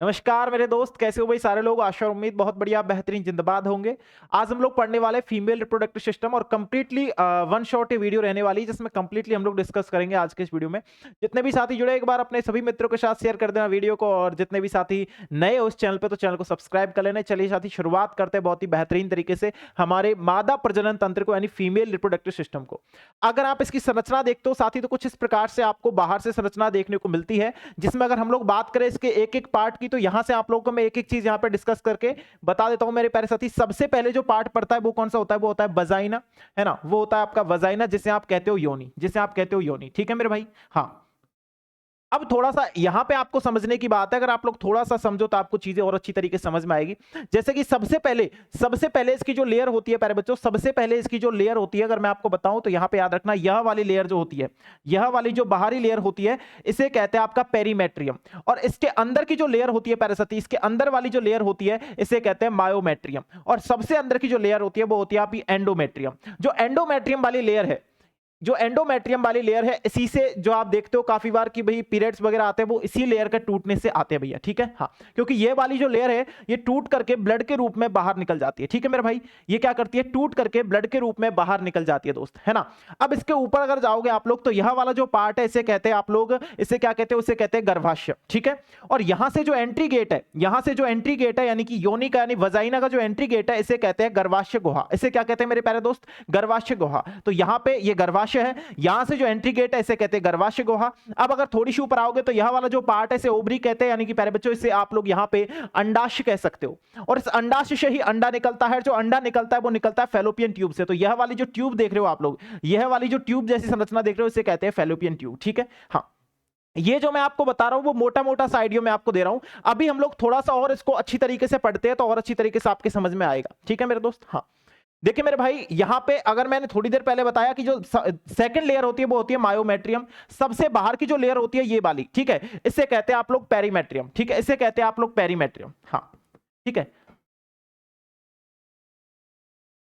नमस्कार मेरे दोस्त, कैसे हो भाई सारे लोग। आशा और उम्मीद बहुत बढ़िया बेहतरीन जिंदाबाद होंगे। आज हम लोग पढ़ने वाले फीमेल रिप्रोडक्टिव सिस्टम और कंप्लीटली वन शॉट ये वीडियो रहने वाली है जिसमें कंप्लीटली हम लोग डिस्कस करेंगे आज के इस वीडियो में। जितने भी साथी जुड़े एक बार अपने सभी मित्रों के साथ शेयर कर देना वीडियो को, और जितने भी साथी नए हो इस चैनल पे तो चैनल को सब्सक्राइब कर लेना। चलिए साथी शुरुआत करते हैं बहुत ही बेहतरीन तरीके से हमारे मादा प्रजनन तंत्र को यानी फीमेल रिप्रोडक्टिव सिस्टम को। अगर आप इसकी संरचना देखते हो साथी तो कुछ इस प्रकार से आपको बाहर से संरचना देखने को मिलती है, जिसमें अगर हम लोग बात करें इसके एक एक पार्ट की तो यहां से आप लोगों को मैं एक एक चीज यहां पे डिस्कस करके बता देता हूं मेरे प्यारे साथी। सबसे पहले जो पार्ट पड़ता है वो कौन सा होता है, वो होता है वजाइना, है ना। वो होता है आपका वजाइना, जिसे आप कहते हो योनि, जिसे आप कहते हो योनि। ठीक है मेरे भाई। हाँ, अब थोड़ा सा यहां पे आपको समझने की बात है, अगर आप लोग थोड़ा सा समझो तो आपको चीजें और अच्छी तरीके से समझ में आएगी। जैसे कि सबसे पहले इसकी जो लेयर होती है प्यारे बच्चों, सबसे पहले इसकी जो लेयर होती है अगर मैं आपको बताऊं तो यहां पे याद रखना, यह वाली लेयर जो होती है, यह वाली जो बाहरी लेयर होती है इसे कहते हैं आपका पेरीमेट्रियम। और इसके अंदर की जो लेयर होती है प्यारे साथी, इसके अंदर वाली जो लेयर होती है इसे कहते हैं मायोमेट्रियम। और सबसे अंदर की जो लेयर होती है वो होती है आपकी एंडोमेट्रियम। जो एंडोमेट्रियम वाली लेयर है, जो एंडोमेट्रियम वाली लेयर है, इसी से जो आप देखते हो काफी बार कि भाई पीरियड्स वगैरह आते हैं वो इसी लेयर के टूटने से आते हैं भैया। ठीक है, हाँ, क्योंकि ये वाली जो लेयर है ये टूट करके ब्लड के रूप में बाहर निकल जाती है। ठीक है मेरे भाई, ये क्या करती है, टूट करके ब्लड के रूप में बाहर निकल जाती है दोस्त, है ना। अब इसके ऊपर अगर जाओगे आप लोग तो यह वाला जो पार्ट है इसे कहते हैं आप लोग, इसे क्या कहते हैं, उसे कहते हैं गर्भाशय। ठीक है, और यहां से जो एंट्री गेट है, यहां से जो एंट्री गेट है यानी कि योनि का यानी वजाइना का जो एंट्री गेट है इसे कहते हैं गर्भाशय गुहा। इसे क्या कहते हैं मेरे प्यारे दोस्त, गर्भाशय गुहा। तो यहां पे ये गर्भाशय है, यहां से जो एंट्री गेट है इसे कहते हैं गर्भाशय गुहा। अब अगर थोड़ी सी ऊपर आओगे तो यह वाला जो पार्ट है इसे ओवरी कहते हैं, यानी कि प्यारे बच्चों इसे आप लोग यहां पे अंडाशय कह सकते हो। और इस अंडाशय से ही अंडा निकलता है, जो अंडा निकलता है वो निकलता है फैलोपियन ट्यूब से। तो यह वाली जो ट्यूब देख रहे हो आप लोग, यह वाली जो ट्यूब जैसी संरचना देख रहे हो इसे कहते हैं फैलोपियन ट्यूब। ठीक है, हाँ, ये जो मैं आपको बता रहा हूं वो मोटा मोटा सा आइडिया मैं आपको दे रहा हूं। अभी हम लोग थोड़ा सा और इसको अच्छी तरीके से पढ़ते हैं तो और अच्छी तरीके से आपके समझ में आएगा। ठीक है मेरे दोस्त। हाँ, देखिए मेरे भाई, यहां पे अगर मैंने थोड़ी देर पहले बताया कि जो सेकंड लेयर होती है वो होती है मायोमेट्रियम। सबसे बाहर की जो लेयर होती है ये वाली, ठीक है, इसे कहते हैं आप लोग पेरीमेट्रियम। ठीक है, इसे कहते हैं आप लोग पेरीमेट्रियम। हाँ, ठीक है,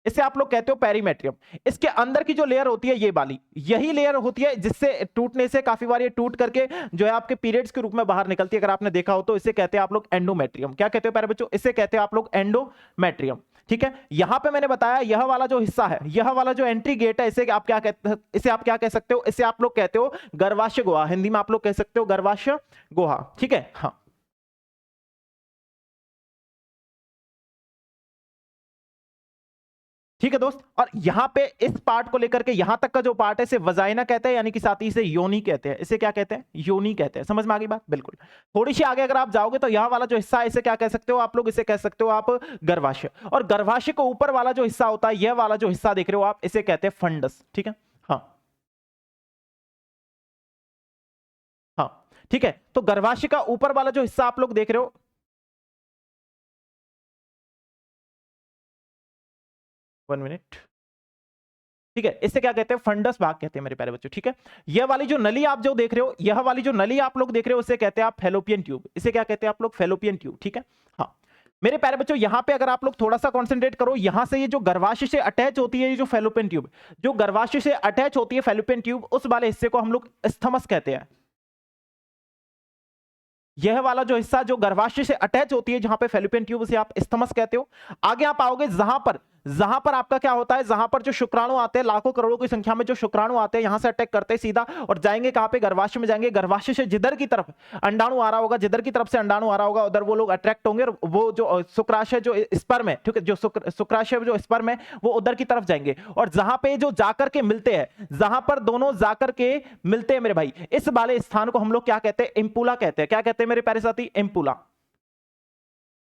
इसे आप लोग कहते हो पेरीमेट्रियम। इसके अंदर की जो लेयर होती है ये वाली, यही लेयर होती है जिससे टूटने से काफी बार ये टूट करके जो है आपके पीरियड्स के रूप में बाहर निकलती है। अगर आपने देखा हो तो इसे कहते हैं आप लोग एंडोमेट्रियम। क्या कहते हो प्यारे बच्चों, इसे कहते हैं आप लोग एंडोमेट्रियम। ठीक है, यहां पे मैंने बताया यह वाला जो हिस्सा है, यह वाला जो एंट्री गेट है, इसे आप क्या कहते हैं, इसे आप क्या कह सकते हो, इसे आप लोग कहते हो गर्भाशय गुहा। हिंदी में आप लोग कह सकते हो गर्भाशय गुहा। ठीक है, हाँ, ठीक है दोस्त। और यहां पे इस पार्ट को लेकर के यहां तक का जो पार्ट है इसे वजाइना कहते हैं, यानी कि साथ ही इसे योनि कहते हैं। इसे क्या कहते हैं, योनि कहते हैं। समझ में आ गई बात, बिल्कुल। थोड़ी सी आगे अगर आप जाओगे तो यह वाला जो हिस्सा है इसे क्या कह सकते हो आप लोग, इसे कह सकते हो आप गर्भाशय। और गर्भाशय को ऊपर वाला जो हिस्सा होता है, यह वाला जो हिस्सा देख रहे हो आप, इसे कहते हैं फंडस। ठीक है, हाँ, हाँ, ठीक है। तो गर्भाशय का ऊपर वाला जो हिस्सा आप लोग देख रहे हो, 1 मिनट, ठीक है, इसे क्या कहते हैं, फंडस भाग कहते हैं मेरे प्यारे बच्चों। ठीक है, यह वाली जो नली आप जो देख रहे हो, यह वाली जो नली आप लोग देख रहे हो उसे कहते हैं आप फैलोपियन ट्यूब। इसे क्या कहते हैं आप लोग, फैलोपियन ट्यूब। ठीक है, हाँ, मेरे प्यारे बच्चों यहां पे अगर आप लोग थोड़ा सा कंसंट्रेट करो, यहां से ये जो गर्भाशय से अटैच होती है, ये जो फैलोपियन ट्यूब, जो गर्भाशय से अटैच होती है फैलोपियन ट्यूब, उस वाले हिस्से को हम लोग स्थमस कहते हैं। यह वाला जो हिस्सा जो गर्भाशय से अटैच होती है जहां पे फैलोपियन ट्यूब, उसे आप स्थमस कहते हो। आगे आप आओगे जहां पर आपका क्या होता है, जहां पर जो शुक्राणु आते हैं, लाखों करोड़ों की संख्या में जो शुक्राणु आते हैं, यहां से अटैक करते हैं सीधा और जाएंगे कहां पे, गर्भाशय में जाएंगे। गर्भाशय से जिधर की तरफ अंडाणु आ रहा होगा, जिधर की तरफ से अंडाणु आ रहा होगा उधर वो लोग अट्रैक्ट होंगे और वो जो शुक्राशय जो स्पर्म है, ठीक है, जो शुक्राशय जो स्पर्म है वो उधर की तरफ जाएंगे। और जहां पे जो जाकर के मिलते हैं, जहां पर दोनों जाकर के मिलते हैं मेरे भाई, इस वाले स्थान को हम लोग क्या कहते हैं, इम्पुला कहते हैं। क्या कहते हैं मेरे प्यारे साथी, इम्पुला।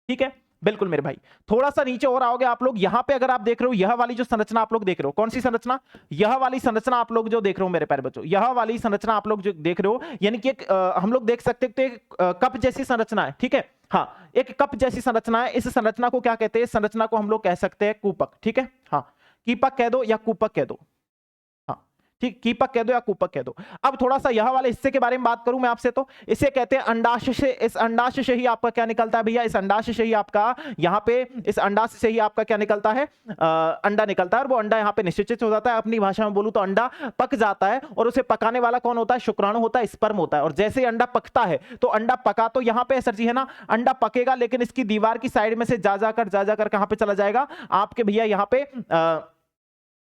ठीक है, बिल्कुल मेरे भाई। थोड़ा सा नीचे और आओगे आप लोग, यहां पे अगर आप देख रहे हो यह वाली जो संरचना आप लोग देख रहे हो, कौन सी संरचना, यह वाली संरचना आप लोग जो देख रहे हो मेरे प्यारे बच्चों, यह वाली संरचना आप लोग जो देख रहे हो, यानी कि एक हम लोग देख सकते हैं तो एक कप जैसी संरचना है। ठीक है, हाँ, एक कप जैसी संरचना है। इस संरचना को क्या कहते हैं, इस संरचना को हम लोग कह सकते हैं कूपक। ठीक है, हाँ, कीपक कह दो या कूपक कह दो। हाँ, ठीक, कीपक कह दो या कूपक कह दो। अब थोड़ा सा यह वाले हिस्से के बारे में बात करूं मैं आपसे, तो इसे कहते हैं अंडाशय से। इस अंडाशय से ही आपका क्या निकलता है भैया, इस अंडाशय से ही आपका यहाँ पे, इस अंडाशय से ही आपका क्या निकलता है, अंडा निकलता है। और वो अंडा यहाँ पे निषेचित हो जाता है, अपनी भाषा में बोलूं तो अंडा पक जाता है। और उसे पकाने वाला कौन होता है, शुक्राणु होता है, स्पर्म होता है। और जैसे ही अंडा पकता है, तो अंडा पका तो यहाँ पे सर जी है ना, अंडा पकेगा, लेकिन इसकी दीवार की साइड में से जा जाकर कहां पे चला जाएगा आपके भैया, यहाँ पे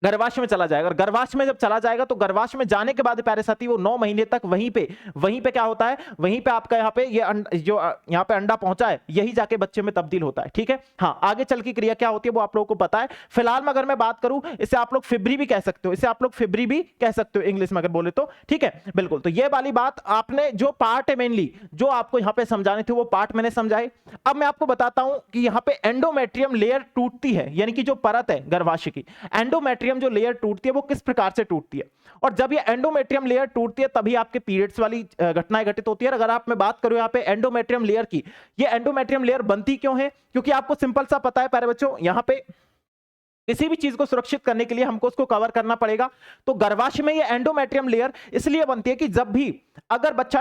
गर्भाशय में चला जाएगा। और गर्भाशय में जब चला जाएगा, तो गर्भाशय में जाने के बाद प्यारे साथी वो 9 महीने तक वहीं पे क्या होता है, वहीं पे आपका यहाँ पे ये जो यहाँ पे अंडा पहुंचा है, यही जाके बच्चे में तब्दील होता है। ठीक है, हाँ, आगे चल की क्रिया क्या होती है वो आप लोगों को पता है। फिलहाल में अगर मैं बात करूं, इसे आप लोग फिब्री भी कह सकते हो, इसे आप लोग फिब्री भी कह सकते हो इंग्लिश में अगर बोले तो। ठीक है, बिल्कुल। तो ये वाली बात आपने जो पार्ट है मेनली जो आपको यहाँ पे समझाने थे, वो पार्ट मैंने समझाए। अब मैं आपको बताता हूं कि यहाँ पे एंडोमेट्रियम लेयर टूटती है, यानी कि जो परत है गर्भाशय की, एंडोमेट्रियम जो लेयर टूटती है वो किस प्रकार से टूटती है। और जब ये एंडोमेट्रियम लेयर टूटती है, तभी आपके पीरियड्स वाली घटनाएं घटित होती है। अगर आप मैं बात करूं यहाँ पे एंडोमेट्रियम लेयर की, ये एंडोमेट्रियम लेयर बनती क्यों है, क्योंकि आपको सिंपल सा पता है प्यारे बच्चों, यहाँ पे किसी भी चीज को सुरक्षित करने के लिए हमको उसको कवर करना पड़ेगा। तो गर्भाशय में ये एंडोमेट्रियम लेयर इसलिए बनती है कि जब भी अगर बच्चा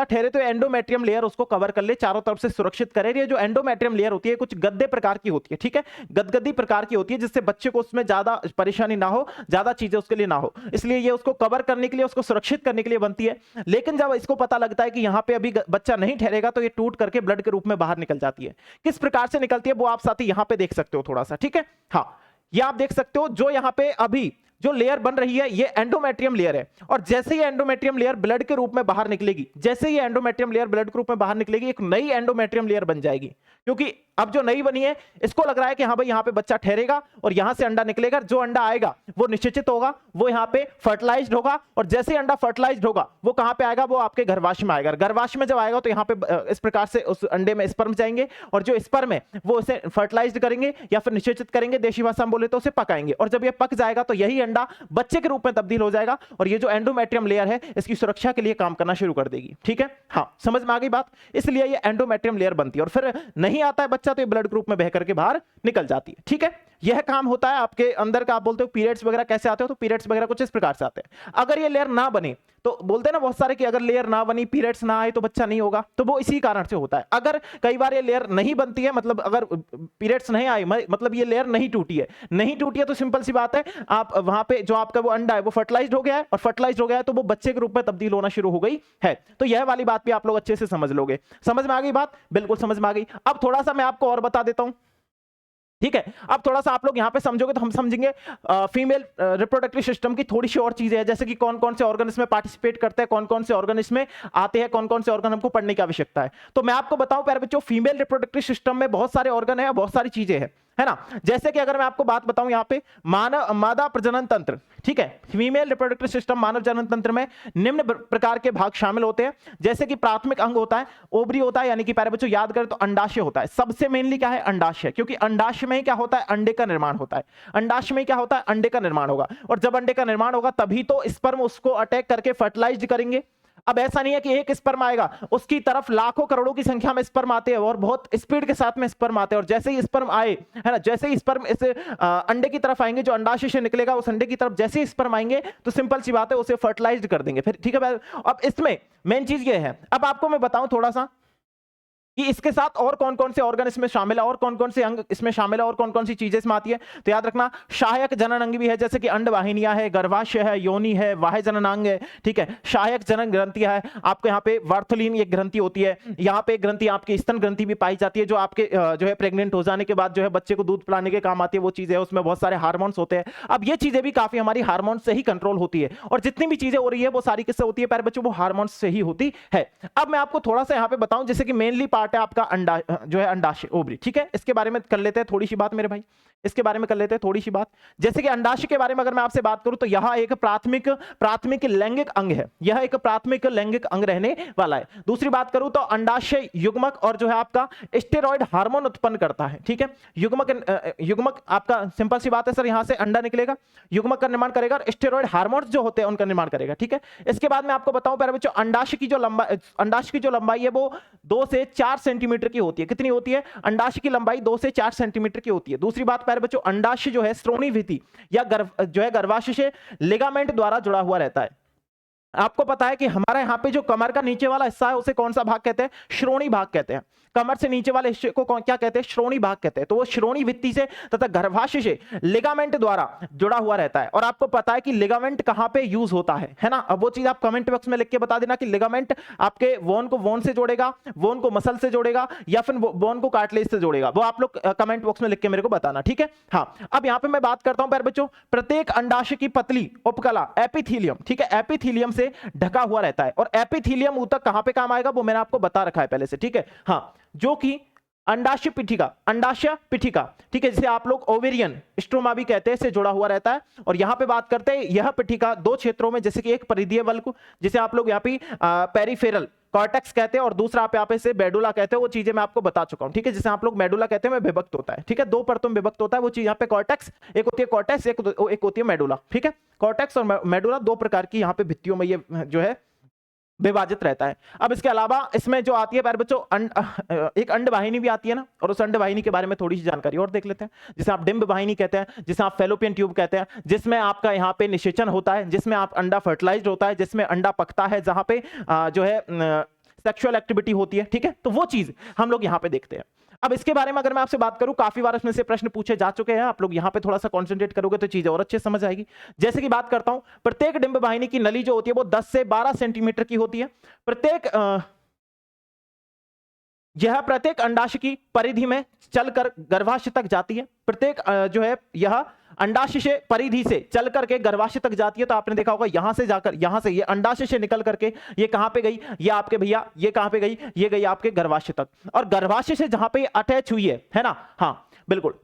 ठहरे तो एंडोमेट्रियम लेयर उसको कवर कर ले, चारों तरफ से सुरक्षित करे। ये जो एंडोमेट्रियम लेयर होती है कुछ गद्दे प्रकार की होती है, ठीक है, गदगदी प्रकार की होती है, जिससे बच्चे को उसमें ज्यादा परेशानी ना हो, ज्यादा चीजें उसके लिए ना हो, इसलिए ये उसको कवर करने के लिए, उसको सुरक्षित करने के लिए बनती है। लेकिन जब इसको पता लगता है कि यहाँ पे अभी बच्चा नहीं ठहरेगा, तो ये टूट करके ब्लड के रूप में बाहर निकल जाती है। किस प्रकार से निकलती है वो आप साथी यहाँ पे देख सकते हो थोड़ा सा, ठीक है। हाँ, ये आप देख सकते हो, जो यहाँ पे अभी जो लेयर बन रही है ये एंडोमेट्रियम लेयर है। और जैसे ही एंडोमेट्रियम लेयर ब्लड के रूप में बाहर निकलेगी, जैसे ही एंडोमेट्रियम लेयर ब्लड के रूप में बाहर निकलेगी, एक नई एंडोमेट्रियम लेयर बन जाएगी। क्योंकि अब जो नई बनी है, इसको लग रहा है कि हाँ भाई यहाँ पे बच्चा ठहरेगा और यहां से अंडा निकलेगा। जो अंडा आएगा वो निषेचित होगा, वो यहाँ पे फर्टिलाइज्ड होगा। और जैसे ही अंडा फर्टिलाइज्ड होगा, वो कहां पे आएगा, वो आपके गर्भाशय में आएगा। गर्भाशय में जब आएगा, तो यहाँ पे इस प्रकार से उस अंडे में स्पर्म जाएंगे, और जो स्पर्म है वो उसे फर्टिलाइज्ड करेंगे या फिर निषेचित करेंगे, देशी भाषा में बोले तो उसे पकाएंगे। और जब ये पक जाएगा, तो यही अंडा बच्चे के रूप में तब्दील हो जाएगा। और ये जो एंडोमेट्रियम लेयर है, इसकी सुरक्षा के लिए काम करना शुरू कर देगी। ठीक है, हाँ, समझ में आ गई बात। इसलिए ये एंडोमेट्रियम लेयर बनती है। और फिर नहीं आता है बच्चा, तो ये ब्लड ग्रुप में बह करके बाहर निकल जाती है। ठीक है, यह काम होता है आपके अंदर का। आप बोलते हो पीरियड्स वगैरह कैसे आते हो, तो पीरियड्स वगैरह कुछ इस प्रकार से आते हैं। अगर ये लेयर ना बने, तो बोलते हैं ना बहुत सारे कि अगर लेयर ना बनी, पीरियड्स ना आए, तो बच्चा नहीं होगा। तो वो इसी कारण से होता है। अगर कई बार ये लेयर नहीं बनती है, मतलब अगर पीरियड्स नहीं आए, मतलब ये लेयर नहीं टूटी है, तो सिंपल सी बात है, आप वहां पे जो आपका वो अंडा है वो फर्टिलाइज्ड हो गया है, और फर्टिलाइज्ड हो गया है तो वो बच्चे के रूप में तब्दील होना शुरू हो गई है। तो यह वाली बात भी आप लोग अच्छे से समझ लोगे। समझ में आ गई बात, बिल्कुल समझ में आ गई। अब थोड़ा सा मैं आपको और बता देता हूं, ठीक है। अब थोड़ा सा आप लोग यहां पे समझोगे तो हम समझेंगे फीमेल रिप्रोडक्टिव सिस्टम की थोड़ी सी और चीजें हैं, जैसे कि कौन कौन से ऑर्गन इसमें पार्टिसिपेट करते हैं, कौन कौन से ऑर्गन इसमें आते हैं, कौन कौन से ऑर्गन हमको पढ़ने की आवश्यकता है। तो मैं आपको बताऊं प्यारे बच्चों, फीमेल रिप्रोडक्टिव सिस्टम में बहुत सारे ऑर्गन है, बहुत सारी चीजें हैं, है ना। जैसे कि अगर मैं आपको बात बताऊं यहाँ पे मादा प्रजनन तंत्र, ठीक है, फीमेल रिप्रोडक्टिव सिस्टम मानव जनन तंत्र में निम्न प्रकार के भाग शामिल होते हैं। जैसे कि प्राथमिक अंग होता है, ओवरी होता है, यानी कि प्यारे बच्चों याद करें तो अंडाशय होता है। सबसे मेनली क्या है, अंडाशय, क्योंकि अंडाशय में ही क्या होता है, अंडे का निर्माण होता है। अंडाशय में क्या होता है, अंडे का निर्माण होगा। और जब अंडे का निर्माण होगा, तभी तो स्पर्म उसको अटैक करके फर्टिलाइज्ड करेंगे। अब ऐसा नहीं है कि एक स्पर्म आएगा, उसकी तरफ लाखों करोड़ों की संख्या में स्पर्म आते हैं, और बहुत स्पीड के साथ में स्पर्म आते हैं। और जैसे ही स्पर्म आए, है ना, जैसे ही स्पर्म इस अंडे की तरफ आएंगे, जो अंडाशय से निकलेगा, उस अंडे की तरफ जैसे ही स्पर्म आएंगे, तो सिंपल सी बात है, उसे फर्टिलाइज्ड कर देंगे फिर। ठीक है, अब इसमें मेन चीज ये है, अब आपको मैं बताऊं थोड़ा सा कि इसके साथ और कौन कौन से ऑर्गन इसमें शामिल है, और कौन कौन से अंग इसमें शामिल है, और कौन कौन सी चीजें इसमें आती है। तो याद रखना, सहायक जनन अंग भी है, जैसे कि अंडवाहिनियां है, गर्भाशय है, योनि है, वाह्य जननांग है। ठीक है, सहायक जनन ग्रंथियां है, आपको यहाँ पे वार्थलीन एक ग्रंथि होती है। यहाँ पे एक ग्रंथि आपकी स्तन ग्रंथि भी पाई जाती है, जो आपके जो है प्रेग्नेंट हो जाने के बाद जो है बच्चे को दूध पिलाने के काम आती है। वो चीजें है, उसमें बहुत सारे हार्मोन्स होते हैं। अब ये चीजें भी काफी हमारी हार्मोन से ही कंट्रोल होती है, और जितनी भी चीजें हो रही है वो सारी किससे होती है प्यारे बच्चों, वो हार्मोन्स से ही होती है। अब मैं आपको थोड़ा सा यहाँ पे बताऊं, जैसे कि मेनली पार्ट है आपका अंडा जो है अंडाशय, ओवरी। ठीक है, इसके बारे में कर लेते हैं थोड़ी सी बात मेरे भाई, इसके बारे में कर लेते हैं थोड़ी सी बात। जैसे कि अंडाशय के बारे में अगर मैं आपसे बात करूं, तो यह एक प्राथमिक लैंगिक अंग है, यह एक प्राथमिक लैंगिक अंग रहने वाला है। दूसरी बात करूं तो अंडाशय युग्मक और जो है आपका स्टेरॉइड हार्मोन उत्पन्न करता है। ठीक है, युग्मक आपका सिंपल सी बात है सर, यहां से अंडा निकलेगा, युग्मक का निर्माण करेगा, और स्टेरॉइड हार्मोन्स जो होते हैं उनका निर्माण करेगा। ठीक है, इसके बाद मैं आपको बताऊं प्यारे बच्चों, अंडाशय की जो लंबाई है वो 2 से 4 4 सेंटीमीटर की होती है। कितनी होती है? अंडाशय की लंबाई 2 से 4 सेंटीमीटर की होती है। दूसरी बात प्यारे बच्चों, अंडाशय जो है श्रोणि भित्ति या गर्भाशय से लिगामेंट द्वारा जुड़ा हुआ रहता है। आपको पता है कि हमारा यहाँ पे जो कमर का नीचे वाला हिस्सा है उसे कौन सा भाग कहते हैं? श्रोणि भाग कहते हैं। कमर से नीचे वाले हिस्से को क्या कहते हैं? श्रोणि भाग कहते हैं। तो वो श्रोणि भित्ति से तथा गर्भाशय से लिगामेंट द्वारा जुड़ा हुआ रहता है। और आपको पता है कि लिगामेंट कहां पे यूज होता है ना? अब वो चीज आप कमेंट बॉक्स में लिख के बता देना कि लिगामेंट आपके वोन को वोन से जोड़ेगा, वोन को मसल से जोड़ेगा, या फिर वोन को कार्टिलेज से जोड़ेगा। वो आप लोग कमेंट बॉक्स में लिख के मेरे को बताना, ठीक है? हाँ, अब यहाँ पे मैं बात करता हूं प्यारे बच्चों, प्रत्येक अंडाशय की पतली उपकला एपिथीलियम, ठीक है, एपिथीलियम से ढका हुआ रहता है। और एपिथीलियम ऊतक कहां पे काम आएगा वो मैंने आपको बता रखा है पहले से, ठीक है? हाँ, जो कि अंडाशय पिठिका, ठीक है, जिसे आप लोग ओवेरियन स्ट्रोमा भी कहते हैं, से जुड़ा हुआ रहता है। और यहां पे बात करते हैं, यह पिठिका दो क्षेत्रों में, जैसे कि एक परिधीय वल्क, जिसे आप लोग यहाँ पे पेरिफेरल कॉर्टेक्स कहते हैं, और दूसरा आप यहाँ पे से मेडुला कहते हैं। वो चीजें मैं आपको बता चुका हूं, ठीक है? जिसे आप लोग मेडुला कहते हैं, में विभक्त होता है, ठीक है? दो परतों में विभक्त होता है। वो चीज यहाँ पे कॉर्टेक्स, एक होती है कॉर्टेक्स, एक होती है मेडुला, ठीक है? कॉर्टेक्स और मेडुला दो प्रकार की यहाँ पे भित्तियों में ये जो है विभाजित रहता है। अब इसके अलावा इसमें जो आती है प्यारे बच्चों, एक अंड वाहिनी भी आती है ना, और उस अंड वाहिनी के बारे में थोड़ी सी जानकारी और देख लेते हैं, जिसे आप डिंब वाहिनी कहते हैं, जिसे आप फेलोपियन ट्यूब कहते हैं, जिसमें आपका यहाँ पे निषेचन होता है, जिसमें आप अंडा फर्टिलाइज्ड होता है, जिसमें अंडा पकता है, जहां पे जो है सेक्सुअल एक्टिविटी होती है, ठीक है? तो वो चीज हम लोग यहाँ पे देखते हैं। अब इसके बारे में अगर मैं आपसे बात करूं, काफी बार इसमें से प्रश्न पूछे जा चुके हैं। आप लोग यहाँ पे थोड़ा सा कंसंट्रेट करोगे तो चीजें और अच्छे समझ आएगी। जैसे कि बात करता हूं, प्रत्येक डिंब वाहिनी की नली जो होती है वो 10 से 12 सेंटीमीटर की होती है। यह प्रत्येक अंडाशय की परिधि में चलकर गर्भाशय तक जाती है। प्रत्येक जो है यह अंडाशय से परिधि से चल करके गर्भाशय तक जाती है। तो आपने देखा होगा यहां से जाकर, यहां से ये अंडाशय से निकल करके ये कहां पे गई? ये आपके भैया ये कहां पे गई? ये गई आपके गर्भाशय तक। और गर्भाशय से जहां पे अटैच हुई है ना? हाँ बिल्कुल,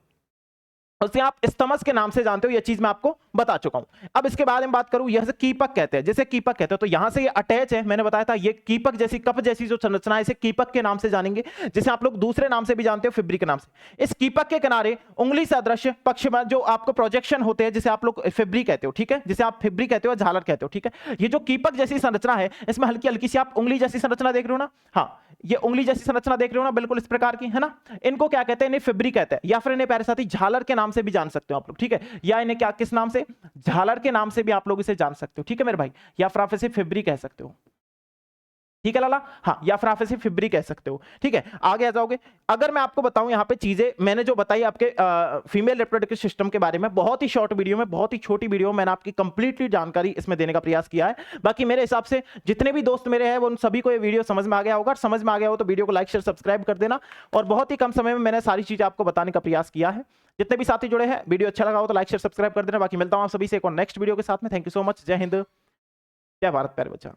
उसे आप स्तमस के नाम से जानते हो। यह चीज मैं आपको बता चुका हूं। अब इसके बाद में बात करूं, यह कीपक कहते हैं, जैसे कीपक कहते हैं, तो यहां से ये अटैच है, मैंने बताया था, ये कीपक जैसी, कप जैसी जो संरचना है, इसे कीपक के नाम से जानेंगे, जिसे आप लोग दूसरे नाम से भी जानते हो, फिब्री के नाम से। इस कीपक के किनारे उंगली सदृश पक्ष में जो आपको प्रोजेक्शन होते हैं, जिसे आप लोग फिब्री कहते हो, ठीक है? जिसे आप फिब्री कहते हो, झालर कहते हो, ठीक है? ये जो कीपक जैसी संरचना है, इसमें हल्की हल्की सी आप उंगली जैसी संरचना देख रहे हो ना? हाँ, ये उंगली जैसी संरचना देख रहे हो ना, बिल्कुल इस प्रकार की, है ना? इनको क्या कहते हैं? इन्हें फिब्री कहते हैं, या फिर इन्हें प्यारे साथी झालर के नाम से भी जान सकते हो आप लोग, ठीक है? या इन्हें क्या, किस नाम से? झालर के नाम से भी आप लोग इसे जान सकते हो, ठीक है मेरे भाई? या फिर आप इसे फिब्री कह सकते हो, ठीक है लाला? हाँ, या फिर आप इसे फिब्री कह सकते हो, ठीक है? आगे आ जाओगे। अगर मैं आपको बताऊं यहाँ पे चीजें मैंने जो बताई आपके फीमेल रिप्रोडक्टिव सिस्टम के बारे में, बहुत ही शॉर्ट वीडियो में, बहुत ही छोटी वीडियो में मैंने आपकी कंप्लीटली जानकारी इसमें देने का प्रयास किया है। बाकी मेरे हिसाब से जितने भी दोस्त मेरे हैं, वो उन सभी को ये वीडियो समझ में आ गया होगा। समझ में आ गया हो तो वीडियो को लाइक शेयर सब्सक्राइब कर देना। और बहुत ही कम समय में मैंने सारी चीजें आपको बताने का प्रयास किया है। जितने भी साथी जुड़े हैं, वीडियो अच्छा लगा हो तो लाइक शेयर सब्सक्राइब कर देना। बाकी मिलता हूं आप सभी से एक और नेक्स्ट वीडियो के साथ में। Thank you so much. जय हिंद, जय भारत प्यारे बच्चा।